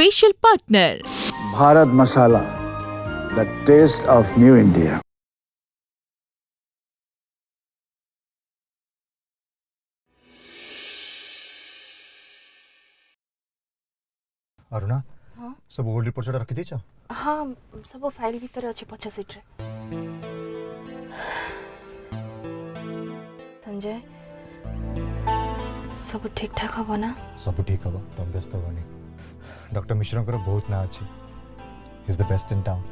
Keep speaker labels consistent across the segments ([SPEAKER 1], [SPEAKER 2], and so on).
[SPEAKER 1] official partner.
[SPEAKER 2] Bharat Masala, the taste of New India.
[SPEAKER 3] Aruna सब old report रखी देछ
[SPEAKER 4] हाँ सब फाइल भीतर अच्छे पछ सीट रे संजय सब ठीक ठाक हम ना
[SPEAKER 3] सब ठीक हम तुम व्यस्त होनी डॉक्टर मिश्रा बहुत ना अच्छी is the best in town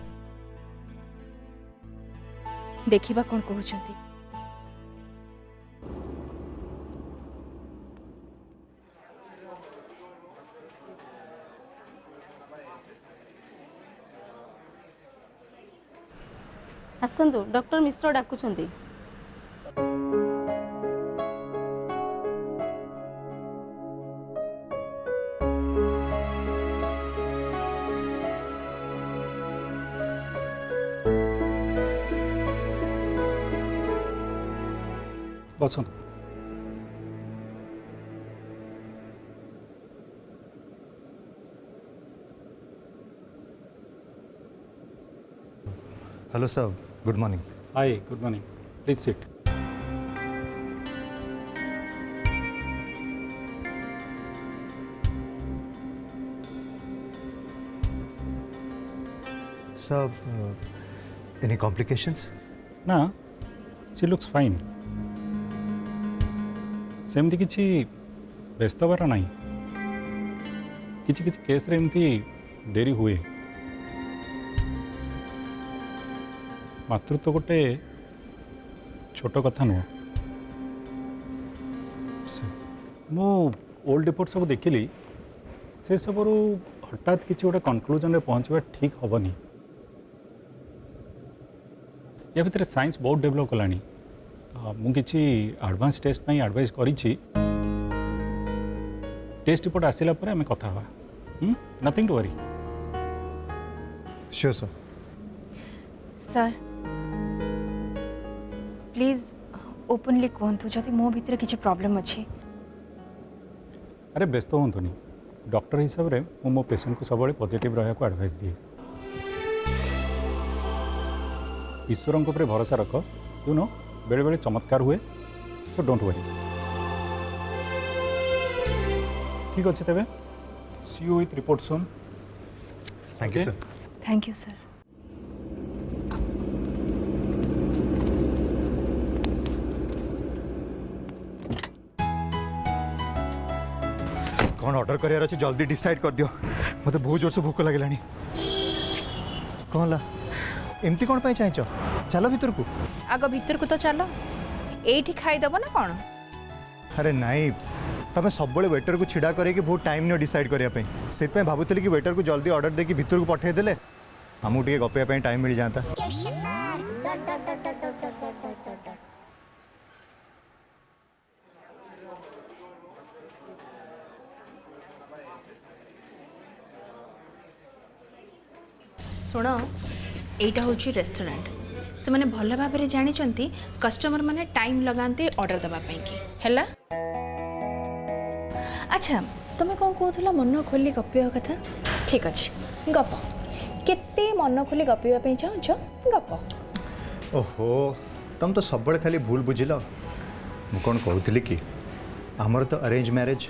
[SPEAKER 4] देखिबा कौन कहउछंती
[SPEAKER 5] आसतु डॉक्टर मिश्र डाकुछंती
[SPEAKER 6] Basant
[SPEAKER 3] hello sir good morning
[SPEAKER 6] hi good morning please sit
[SPEAKER 3] sir any complications
[SPEAKER 6] ना सी लुक्स फाइन सेमती किसी व्यस्त हबार ना किसी केस रे एमती डेरी हुए मातृत्व गोटे छोट कथा नुह मु ओल्ड रिपोर्ट सब देखिली से सब हठात किसी गोटे कनक्लूजन रे पहुँचवा ठीक हेनी या भितर साइंस बहुत डेभलप कलानी मुझे एडवांस टेस्ट पे एडवाइस करी टेस्ट रिपोर्ट आसला पर आम कथा nothing to worry
[SPEAKER 3] sure sir
[SPEAKER 4] sir please openly कहतु जदि मो भीतर किसी प्रॉब्लम अच्छी
[SPEAKER 6] अरे व्यस्त हूँ डॉक्टर हिसाब से मु मो पेशेंट को सब पॉजिटिव रहा को एडवाइस दिए ईश्वर के भरोसा रख यू नो बेले बेले चमत्कार हुए सो डोंट वरी ठीक अच्छे तेरे सी यू विथ रिपोर्ट सुन
[SPEAKER 3] thank you sir
[SPEAKER 4] thank you sir
[SPEAKER 3] कौन ऑर्डर करार अच्छे जल्दी डिसाइड कर दियो मत बहुत जोर से भूख लगे कौन ला एमती कौन चाहच चलो भीतर को
[SPEAKER 4] आग भीतर को तो चलो एठी खाईदब ना कौन
[SPEAKER 3] अरे नाई तुम सब वेटर को छिड़ा करके बहुत टाइम नहीं डिसाइड करने से भावुली कि वेटर को जल्दी ऑर्डर देके भीतर को पठेदेले आमको टे गपाई टाइम मिल जाता
[SPEAKER 4] शुण एटा हूँ रेस्टोरेंट से मैंने भल भाव में जानी कस्टमर मैंने टाइम लगाते ऑर्डर देवाई कि है अच्छा तुम कौन कहला मन खोली गपिया कथा ठीक अच्छे गप केते मन खोली गपिया चाहछ गप
[SPEAKER 3] ओहो तुम तो सब खाली भूल बुझिल मु कौन कहूली कि आमर तो अरेंज मैरिज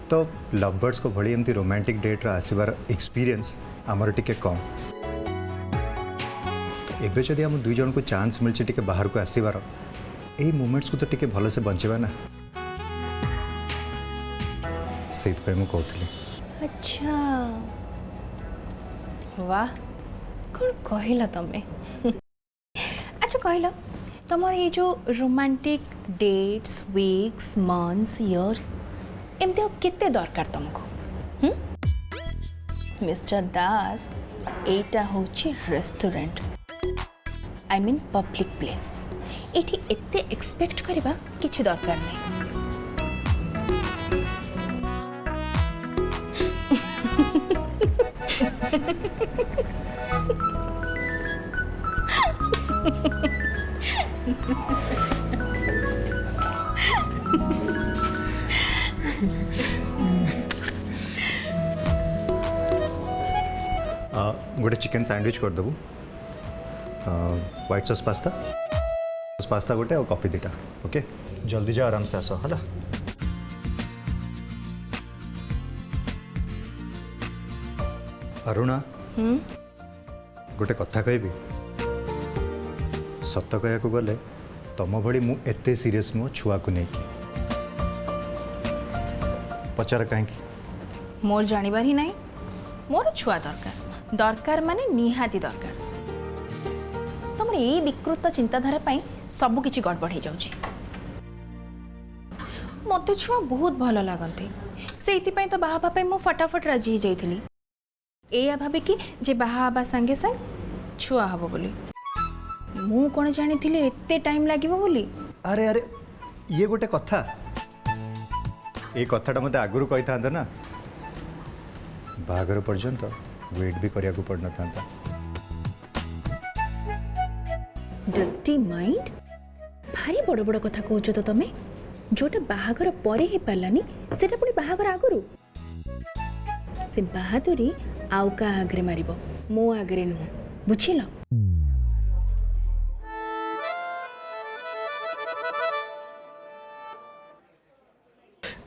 [SPEAKER 3] तो लव बर्ड्स को भली एमती रोमांटिक डेट आसबार एक्सपीरियंस आमर टिके कम एबे जदि आम दुई जन को चांस मिलছে टिके बाहर को आसबार यही मोमेंट्स को तो टिके भल से बंचेबा ना से कहूली
[SPEAKER 4] अच्छा वाह कौन कहला तमें अच्छा कहल तुम ये जो romantic dates weeks months years एमती केते दरकार तुमको मिस्टर दास एटा होची restaurant I mean public place एठी एते एक्सपेक्ट करबा किछि दरकार नहीं
[SPEAKER 3] गोटे चिकेन सैंडविच करदेबू व्हाइट सॉस पास्ता गोटे और कॉफी दुटा ओके जल्दी जा आराम से आस है। अरुणा गोटे कथा कहबी सत कहू गले तुम भली मु एते सीरियस नुह छुआ को लेकिन पचार कहीं
[SPEAKER 4] मोर जानिबार ही नहीं मोर छुआ दरकार दरकार माने निहाती दरकार तुम ये विकृत चिंताधारा पाई सब किछि गड़बड़ हो जाउछि। मते छुआ बहुत भल लगती से तो बाहा पाई मु फटाफट राजी हो जाइथिली एया भाबे कि जे बाहा आबा संगे संग छुआ हबो बोली मु कोन जानी एते टाइम लागिबो बोली।
[SPEAKER 3] अरे अरे ये गोटे कथा ये कथाटा मत आगुरी कही था ना बाहागर पर्यंत वेट भी करिया को पड़ना था।
[SPEAKER 4] डर्टी माइंड भारी बड़ बड़ कथा कहूच तो तमें जोटा बाहागर परे ही पालानी सेटा पुणी बाहागर आगुरु से बहादुरी आउ का आगरे मारिबो मो आगरे नुह बुझिल।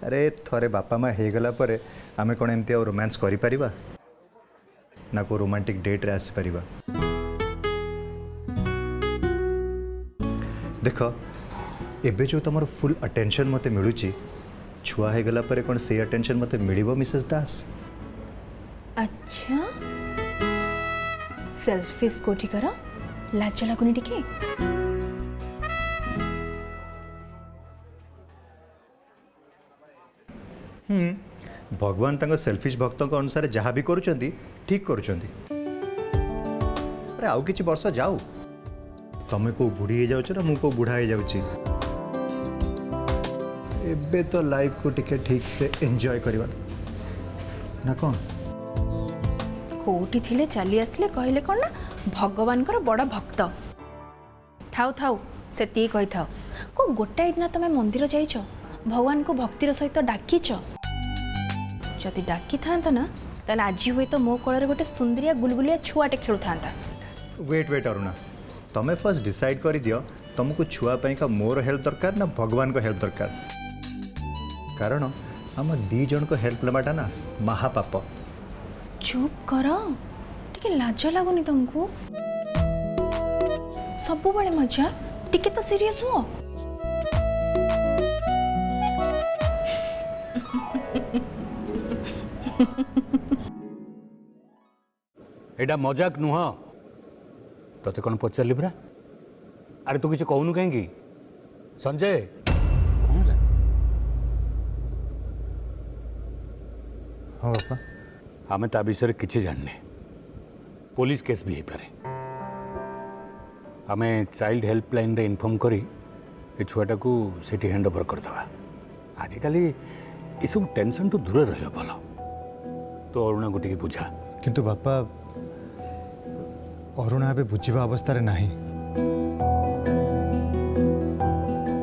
[SPEAKER 3] अरे थरे बापा माँ हो गला परे आमे कौन एमती रोमांस करि परिबा ना को रोमांटिक डेट रे आसी परिबा। देख एबे जो तुम फुल अटेंशन मते मिलुची छुआ हो गला परे कौन से अटेंशन मते मिलिबो मिसेस दास।
[SPEAKER 4] अच्छा सेल्फिश कोठी कर लाज लगुनि टिके
[SPEAKER 3] भगवान तंग सेल्फिश भक्तों के अनुसार जहाँ भी करुचंती ठीक करुचंती। अरे आउ किछि वर्ष जाऊ तमे को बुढ़ी हो जाउछ ना मु को बुढ़ा हो जाउची एबे तो लाइफ को टिके ठीक से एंजॉय करबा ना कौन
[SPEAKER 4] कोठी थिले चली आसले कहले कौन ना भगवान कर बड़ भक्त थाउ थाउ से कही थाउ को गोटाए दिन तुम मंदिर जाइछ भगवान को भक्तिर सहित डाकिछ जदि डाकी था ना ताले आज हुए तो मो कोଳରେ गोटे सुंदरिया गुलगुलिया छुआटे खेलु था।
[SPEAKER 3] वेट वेट अरुणा तमे फर्स्ट डिसाइड कर दियो तुमको छुआ पाई का मोर हेल्प दरकार ना भगवान को हेल्प दरकार कारण आम दी जन को हेल्प लेवाटा ना महापाप।
[SPEAKER 4] चुप कर टिके लाज लगुनि तुमको सब बड़े मजा टिके तो सीरियस हुआ।
[SPEAKER 6] एटा मजाक नुह तते कौन पचारि परा अरे तू किसी कहूनु कहीं संजय कौन है?
[SPEAKER 3] हाँ बापा
[SPEAKER 6] आमे ता विषय किसी जानने पुलिस केस भी हो पारे आमे चाइल्ड हेल्पलाइन रे इन्फॉर्म करी ए छुआटा को सेठी हैंड ओवर कर दवा आजिकल ये सब टेंशन तो दूर रहियो भल तो अरुणा को टिके बुझा।
[SPEAKER 3] किंतु बापा अरुणा ए बुझा अवस्था नहीं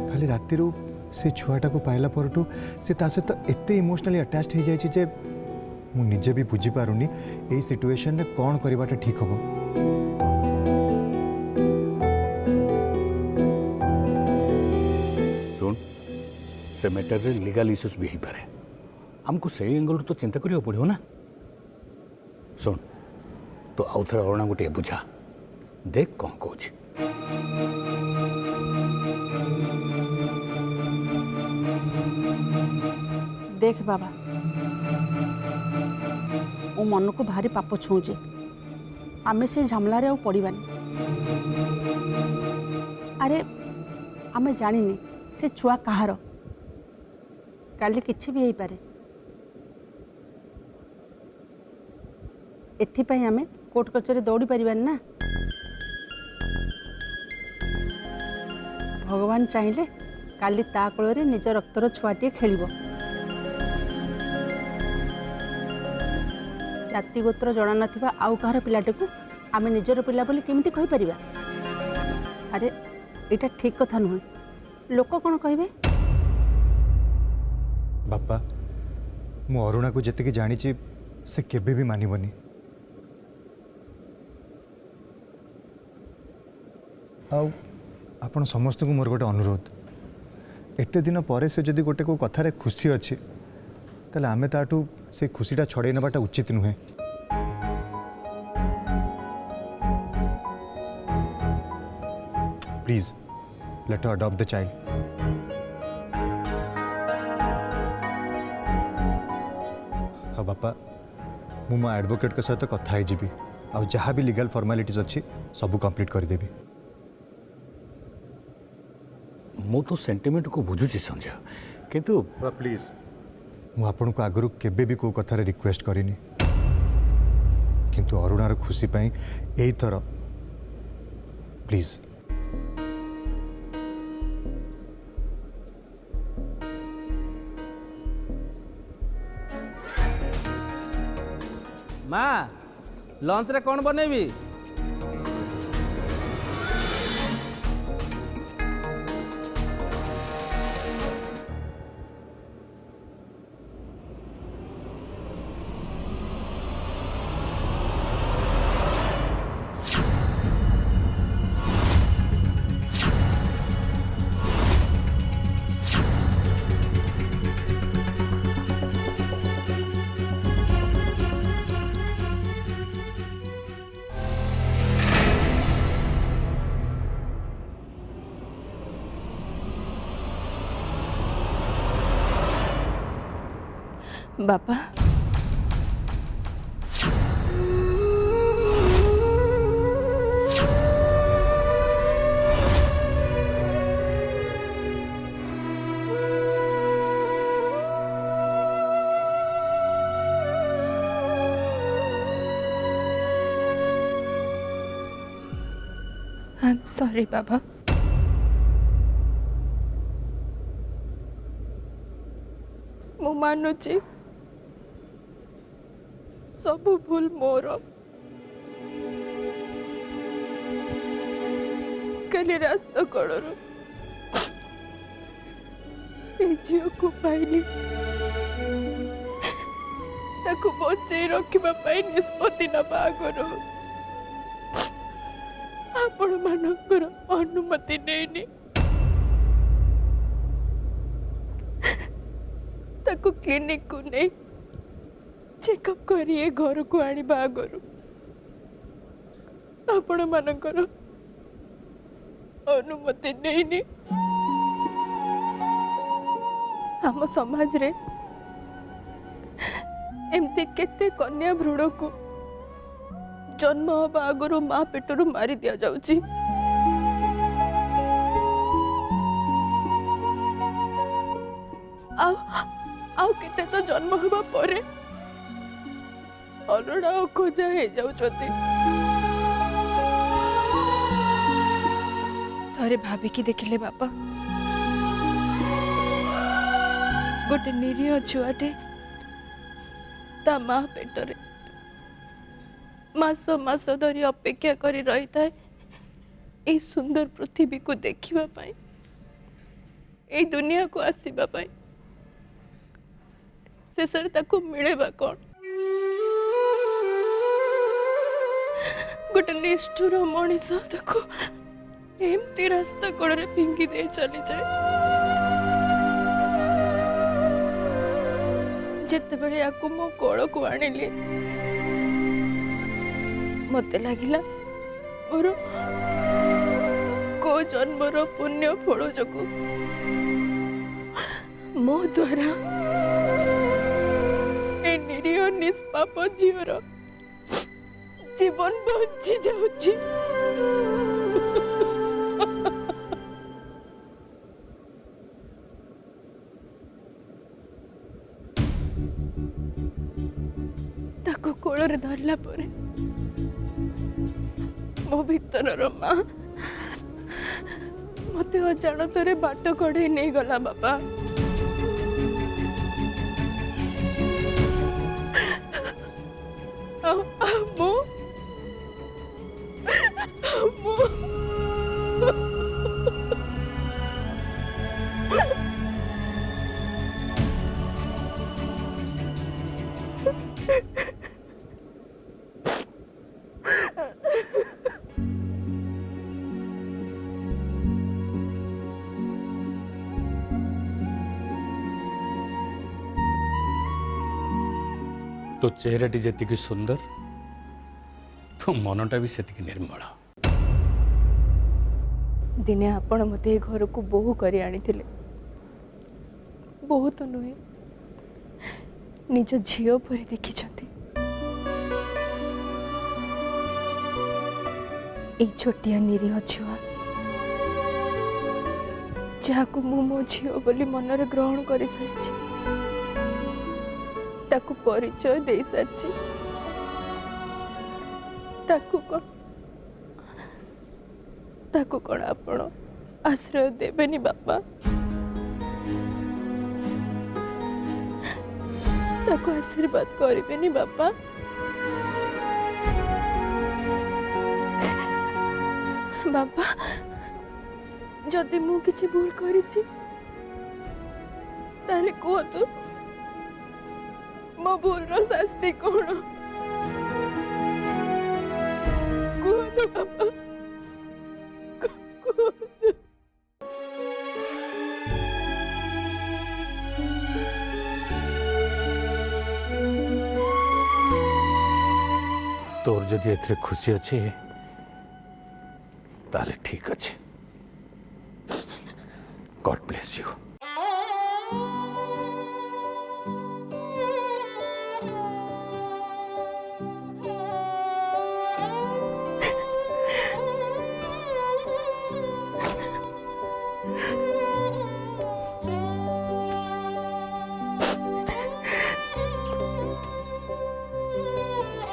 [SPEAKER 3] खाली राति से छुआटा को पाइला परठू से ता सहित एते इमोशनली अटैच्ड हो जाइए जे मु निजे भी बुझी पारुनी ए सिचुएशन रे कौन करवाटा ठीक हम।
[SPEAKER 6] सुन से मैटर रे लीगल इश्यूज भी हो पारे हमको से एंगल तो चिंता करियो पड़ो ना। सुन तो आउ थे अरुणा गोटे बुझा देख कौन कौन
[SPEAKER 5] देख बाबा मो मन को भारी पाप छुचे आमे से झमलारे आउ पड़ानी अरे आमे जानिनी से छुआ कहार काली किछि भी हो पारे एथिपाई आमे कोर्ट कचेरी दौड़ी पारिबानी ना भगवान चाहिए काली ता कोଳରେ निज रक्तर छुआटे खेलिबो जाति गोत्र जना नथिबा आउ कहार पिलाटे को आमे निजर पिला बोली केमिति कहि परिबा। अरे एटा ठीक कथा नुह लोक कोन कहबे।
[SPEAKER 3] बापा मु अरुणा को जति जानी से केबे भी मानिबनी आपण समस्त को मोर गोटे अनुरोध एत दिन पर से जदि गोटे को कथार खुशी अच्छी ताले आमे ताठू से खुशीटा छड़े नवाटा उचित नुहे। Please let her adopt the child. हाँ बापा मु मो एडवोकेट के सहित कथा है जीवी आ जहाँ भी लीगल फॉर्मालिटीज अच्छी सब कंप्लीट करदेवी।
[SPEAKER 6] मु तो सेंटिमेंट को बुझुची संजय किंतु
[SPEAKER 3] प्लीज मु आपन को आगु केबे भी को कथार रिक्वेस्ट करिनी किंतु अरुणार खुशी पाई एई थर प्लीज।
[SPEAKER 1] माँ लंच रे कौन बनेबी?
[SPEAKER 4] बापा आई एम सॉरी बाबा। मु मानुची सब भूल मोर। कल रास्ता कड़र झील को पाइली ताकू बचे रखा निष्पत्ति नवा आगर आपण मानकर अनुमति नहीं ताकू क्लिनिक को नहीं चेकअप करिए घर को आनिबा आगर आपण मानकर अनुमति नहीं। आम समाज रे एमती केते कन्या भ्रूण को जन्म हवा आगु माँ पेटरू मारी दिया जाउची। आउ केते तो जन्म हवा परे अरुणा खोजा हे जाउचोती। थरे भाभी की देखिले बापा गोटे निरीह छुआटे ता माँ पेटरे मास मास धरी अपेक्षा करी रही था ए सुंदर पृथ्वी को देखिबा पाई ए दुनिया को आसीबा पाई शेषर ताको मिलेबा कौन? गोटे निष्ठुर मनीष ताको एमती रास्ता कड़े फिंगी दे चली जाए। जिते बड़े याकू मो कोल को आनिली मते लागिला मोर को जन्मर पुण्य फल जोगु मो द्वारा ए निरीह निष्पाप झीवर जीवन बची जाउची। ताको कोଳରେ धरला परे मो भीतर माँ मते अजाणତରେ बाट कढ़े नहीं गला बाबा।
[SPEAKER 6] तो चेहराटी जेतिकी सुंदर तो मनटा भी सेतिकी निर्मल।
[SPEAKER 4] दिने आपण मते घर को बोहू करी आनी थिले। बोहू तो नुहे निज झील परी देखी छोटिया निरीह छुआ जहाँ मु मो झील बोली मनरे ग्रहण कर सारी ताकू परिचय दे सारी ताकू कौन आपण आश्रय देवेनी बापा? ताकू आशीर्वाद करेनि बापा? बापा जदि मु किछि भूल करिछि ताले कहतु मो भूल रो शास्ति कोन? कहतु बापा कहतु।
[SPEAKER 6] तोर जदि एथरे खुशी अच्छे ताले ठीक अच्छे। God bless you.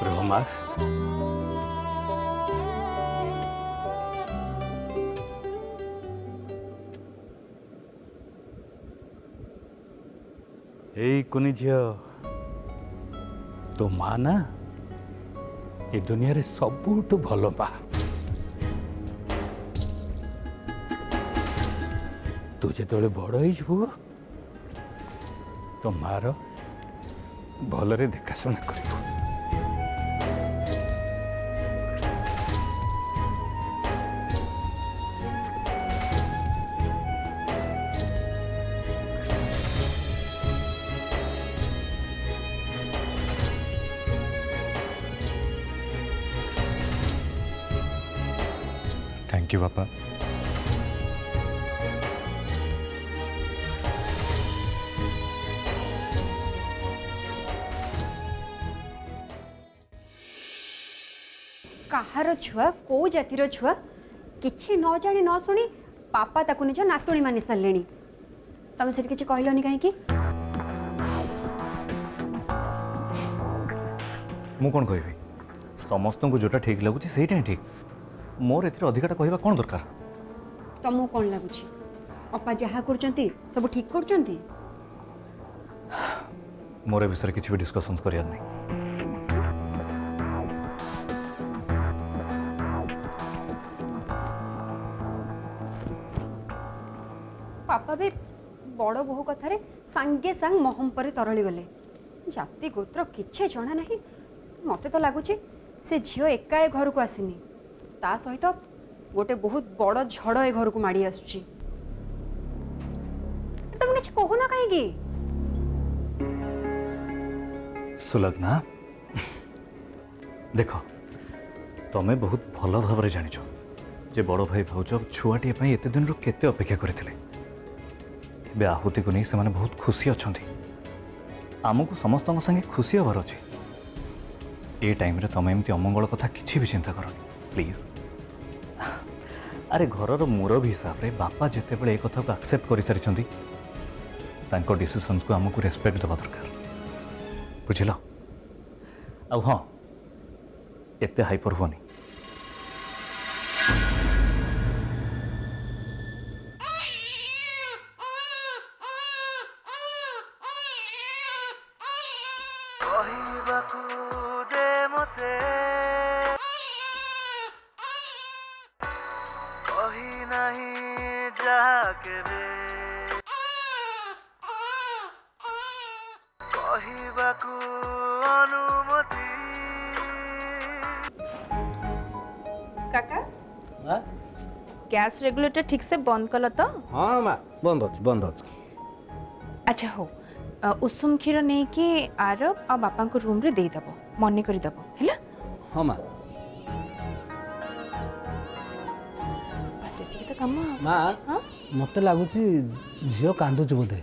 [SPEAKER 6] रोमा कुनी झील तो माँ ना ये दुनिया रे सबुठ भल माँ। तू जो बड़ हो तो मार भलरे देखाशुना कर।
[SPEAKER 3] थैंक यू पापा।
[SPEAKER 7] कहार छुआ को जातिर छुआ किछि न जानी न शुणी पापा ताकू निज नातुणी मानि सारे तुम से किसी कहलनि कहीं
[SPEAKER 8] मु कौन कहबी समस्त को जोटा ठीक लगुच से ठीक मोर ए अधिकटा कहवा कौन दरकार
[SPEAKER 7] तुमको कौन लगुच अपा जहाँ कर सब ठीक कर
[SPEAKER 8] मोर ए विषय किसी भी डिस्कशन कर नहीं।
[SPEAKER 7] पापा भी बड़ बोह कथार सांगे सांग महम पर तरली गले जाति गोत्र किछे जना नहीं मत तो लगुच से झील एका ए घर को आसीनी ता सहित गोटे बहुत बड़ झड़ ए घर को माड़ी आसुची तुम किसी कहना कहीं
[SPEAKER 8] सुलग्ना देख तमें बहुत भल भाव जानिच जे बड़ भाई भाउज छुआटी एत दिन केते अपेक्षा करथिले बे आहुति को नहीं से माने बहुत खुशी अच्छा आमको समस्त संगे खुशी हबार अच्छे ये टाइम रे तुम एमती अमंगल कथा किसी भी चिंता करनी प्लीज। अरे घर मुरबी हिसाब रे बापा जिते बड़े एक कथा को एक्सेप्ट कर सारी डिसीजन को आमको रेस्पेक्ट देवा दरकार बुझिल। आ हाँ एते हाइपर हुआ नहीं
[SPEAKER 4] काका गैस रेगुलेटर ठीक से बंद कल तो?
[SPEAKER 1] हाँ माँ बंद अच्छे बंद अच्छे।
[SPEAKER 4] अच्छा हो उषुम क्षीर नहीं कि आरब आ बापा को रूम रे देई दबो मने करी दबो हैला
[SPEAKER 1] हाँ माँ
[SPEAKER 4] बस एतिकी तो काम
[SPEAKER 1] माँ
[SPEAKER 4] हाँ
[SPEAKER 1] मत लगुच झील कांदुच बोधे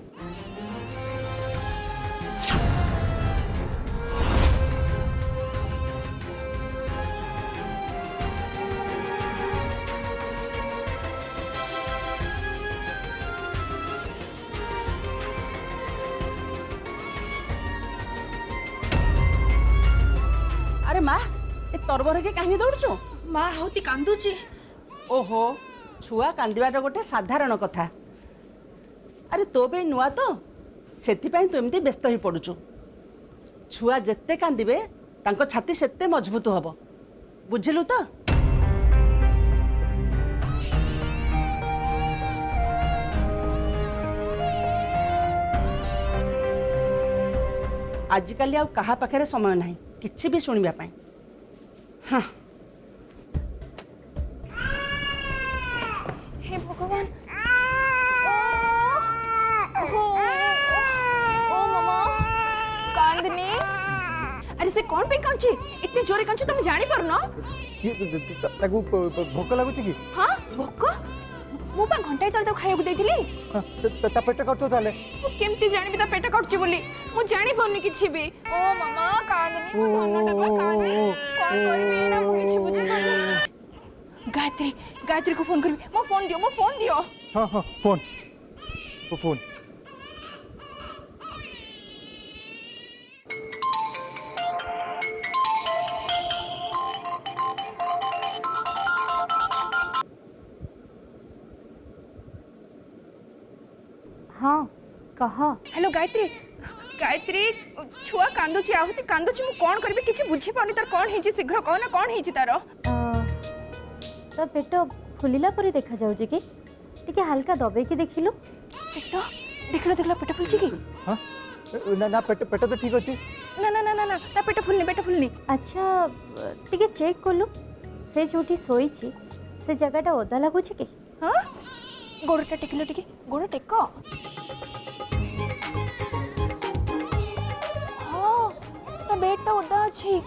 [SPEAKER 5] अरे माँ ए तरबर के कहीं दौड़ुଛୁ
[SPEAKER 4] माँ होती कांदुची
[SPEAKER 5] ओहो छुआ कांदिबाटा गोटे साधारण कथा अरे तो पे नुआ तो सेथिपाई तू एमती व्यस्त ही पड़ुछु छुआ जेते कांदिबे तांको छाती सेते मजबूत हबो बुझिलु तो आजिकाली आउ कहा पाखरे समय नहीं किछि भी सुनिबा पाई हाँ
[SPEAKER 4] हे भगवान ओ मामा कांदनी अरे से कौन पे कांची इतने जोरे कांची तुम जानी पारो ना
[SPEAKER 3] भोक लगुच कि
[SPEAKER 4] हां भोक मु पा घंटाई तळ तो खाइबु देथिली
[SPEAKER 3] पेट करतो ताले
[SPEAKER 4] मु केमती जानिबी ता पेट काटची बोली मु जानि पाउनी किछि भी ओ मामा कांदनी मो धन डबा कांदनी कोन करबी ना मु किछि बुझी पाउनी गायत्री गायत्री को फोन करबी मो फोन दियो
[SPEAKER 3] हाँ हाँ फोन फोन
[SPEAKER 7] हाँ कह
[SPEAKER 4] हेलो गायत्री गायत्री छुआ कांदुची आहुति कांदुची मु कोन करबी किछि बुझी पाउनी तार कोन हेची शीघ्र कह ना कोन हेची तार
[SPEAKER 7] तो पेट फुलिला परी देखा जाउची कि टिके हल्का दबे कि देखिलु
[SPEAKER 4] पेट देखलो पेट फुलची कि
[SPEAKER 3] हाँ ना ना पेट तो ठीक अच्छी
[SPEAKER 4] ना ना ना ना ना ता पेट फुलनी
[SPEAKER 7] अच्छा टिके चेक कलु से जोटी सोईची से जगहटा ओदा लागुची कि
[SPEAKER 4] हां गोड़टा टेकिलो टिके गोड़ टेको हां ता बेडटा ओदा अछि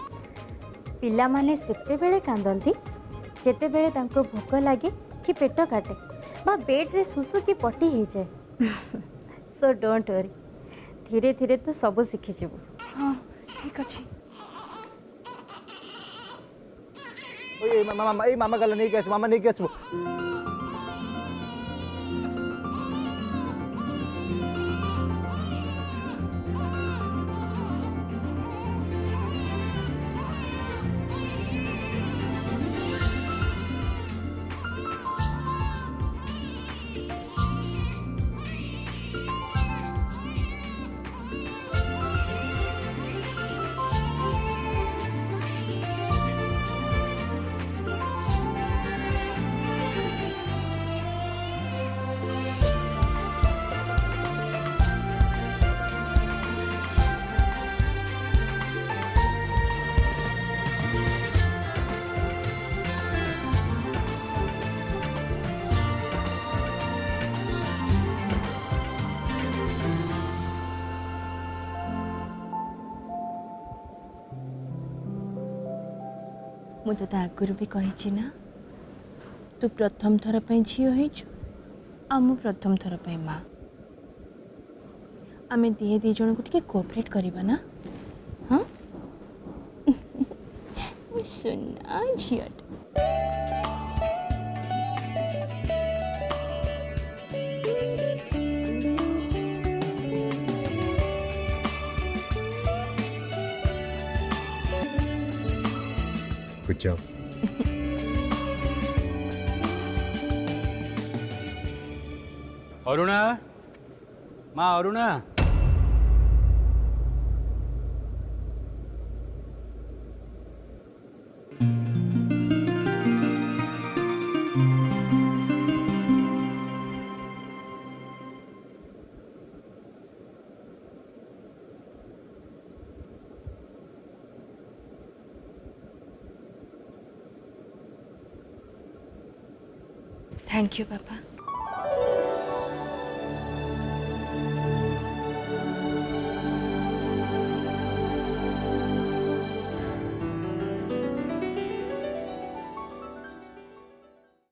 [SPEAKER 7] पिला माने सेते बेले कांदंती जेते बेले तांको भोक लागे कि पेट काटे बा बेड रे सुसु की पट्टी हे जाए सो डोंट वरी धीरे धीरे तो सब सीखी जेबो
[SPEAKER 4] हां ठीक अछि
[SPEAKER 3] ओए मामा गला नहीं कैसे मामा नहीं कैसे
[SPEAKER 4] मु तो आगुरी भी कही ना तू प्रथम थर पे झील होइछु आम प्रथम थर पे माँ आमे दिए दी जन को टिके कोऑपरेट करबा ना हाँ सुना झील
[SPEAKER 3] Good job.
[SPEAKER 1] अरुणा माँ अरुणा
[SPEAKER 4] थैंक यू पापा